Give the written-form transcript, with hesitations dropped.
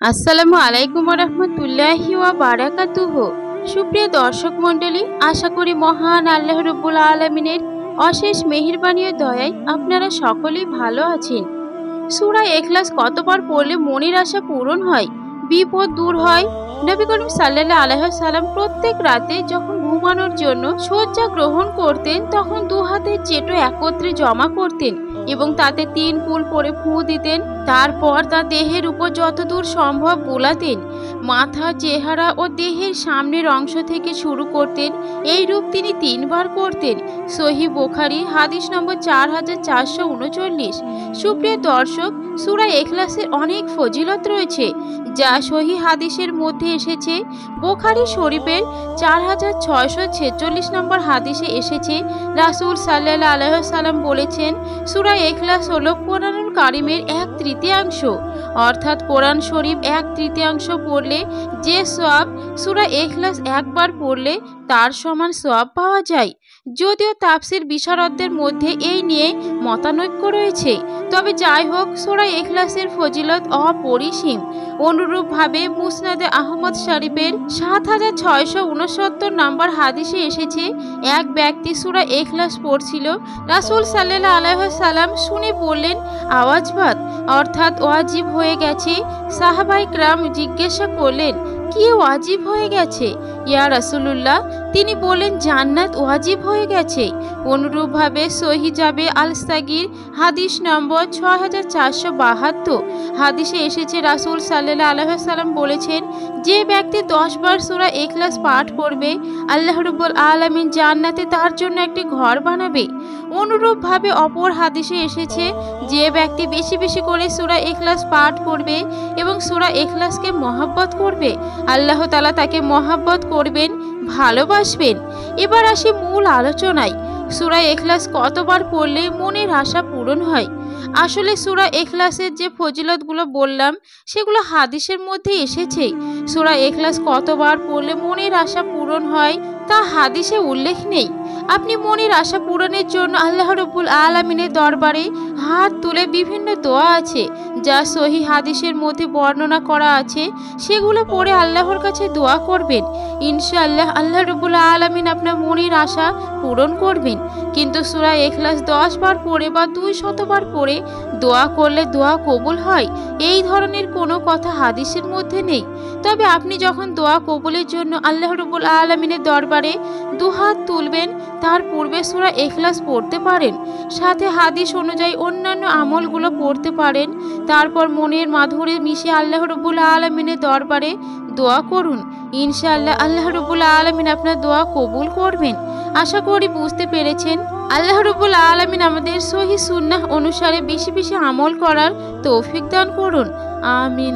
আসসালামু আলাইকুম রহমতুল্লাহি ওয়া বারাকাতুহু। সুপ্রিয় দর্শক মণ্ডলী, আশা করি মহান আল্লাহ রাব্বুল আলামিনের অশেষ মেহেরবানি ও দয়ায় আপনারা সকলেই ভালো আছেন। সূরা ইখলাস কতবার পড়লে মনের আশা পূরণ হয়, বিপদ দূর হয়? নবী করিম সাল্লাল্লাহু আলাইহি ওয়াসাল্লাম প্রত্যেক রাতে যখন ঘুমানোর জন্য শয্যা গ্রহণ করতেন, তখন দু হাতের চেটো একত্রে জমা করতেন এবং তাতে 3 ফুল করে ফুঁ দিতেন। তারপর তা দেহের উপর যতদূর সম্ভব বুলাতেন। মাথা, চেহারা ও দেহের সামনের অংশ থেকে শুরু করতেন। এই রূপ তিনি 3 বার করতেন। সহিহ বুখারী হাদিস নম্বর 4439। সুপ্রিয় দর্শক, সূরা ইখলাসের অনেক ফজিলত রয়েছে, যা সহিহ হাদিসের মধ্যে এসেছে। বুখারী শরীফের 4646 নম্বর হাদিসে এসেছে, রাসূল সাল্লাল্লাহু আলাইহি ওয়াসাল্লাম বলেছেন, সূরা ইখলাস হলো কোরআনুল কারীমের 1/3 অর্থাৎ কোরআন শরীফ 1/3 পড়লে যে সওয়াব সূরা ইখলাস একবার পড়লে তার সমান সওয়াব পাওয়া যায়। যদিও তাফসীর বিশারদদের মধ্যে এই নিয়ে মতানৈক্য রয়েছে, তবে যাই হোক, সূরা ইখলাসের ফজিলত অপরিসীম। অনুরূপভাবে মুসনাদে আহমদ শরীফের 7669 নম্বর হাদিসে এসেছে, এক ব্যক্তি সূরা ইখলাস পড়ছিল। রাসূল সাল্লাল্লাহু আলাইহি ওয়াসাল্লাম শুনে বললেন, আওয়াজ বাদ, অর্থাৎ ওয়াজিব হয়ে গেছে। সাহাবায়ে কেরাম জিজ্ঞাসা করলেন, কি ওয়াজিব হয়ে গেছে ইয়া রাসূলুল্লাহ? তিনি বললেন, জান্নাত ওয়াজিব হয়ে গেছে। অনুরূপভাবে সহিহ জাবে আল সাগীর হাদিস নম্বর 6472 হাদিসে এসেছে, রাসূল সাল্লাল্লাহু আলাইহি ওয়াসাল্লাম বলেছেন, যে ব্যক্তি 10 বার সূরা ইখলাস পাঠ করবে, আল্লাহ রাব্বুল আলামিন জান্নাতে তার জন্য একটি ঘর বানাবে। অনুরূপভাবে অপর হাদিসে এসেছে, যে ব্যক্তি বেশি বেশি করে সূরা ইখলাস পাঠ করবে এবং সূরা ইখলাসকে মহব্বত করবে, আল্লাহ তাআলা তাকে মহব্বত করবেন, ভালোবাসবেন। এবার আসি মূল আলোচনায়। সূরা ইখলাস কতবার পড়লে মনের আশা পূরণ হয়? আসলে সূরা ইখলাসের যে ফজিলতগুলো বললাম, সেগুলো হাদিসের মধ্যে এসেছে। সূরা ইখলাস কতবার পড়লে মনের আশা পূরণ হয় তা হাদিসে উল্লেখ নেই। আপনি মনের আশা পূরণের জন্য আল্লাহ রাব্বুল আলামিনের দরবারে হাত তুলে বিভিন্ন দোয়া আছে, যা সহিহ হাদিসের মধ্যে বর্ণনা করা আছে, সেগুলো পড়ে আল্লাহর কাছে দোয়া করবেন। ইনশাআল্লাহ আল্লাহ রাব্বুল আলামিন আপনার মনের আশা পূরণ করবেন। কিন্তু সূরা ইখলাস 10 বার পড়ে বা 200 বার পড়ে দোয়া করলে দোয়া কবুল হয়, এই ধরনের কোনো কথা হাদিসের মধ্যে নেই। তবে আপনি যখন দোয়া কবুলের জন্য আল্লাহ রাব্বুল আলামিনের দরবারে দুহাত তুলবেন, তার পূর্বে সূরা ইখলাস পড়তে পারেন, সাথে হাদিস অনুযায়ী অন্যান্য আমলগুলো পড়তে পারেন। তারপর মনের মাধুরী মিশে আল্লাহ রাব্বুল আলামিনের দরবারে দোয়া করুন। ইনশাআল্লাহ আল্লাহ রাব্বুল আলামিন আপনার দোয়া কবুল করবেন। আশা করি বুঝতে পেরেছেন। আল্লাহ রাব্বুল আলামিন আমাদের সহিহ সুন্নাহ অনুসারে বেশি বেশি আমল করার তৌফিক দান করুন। আমিন।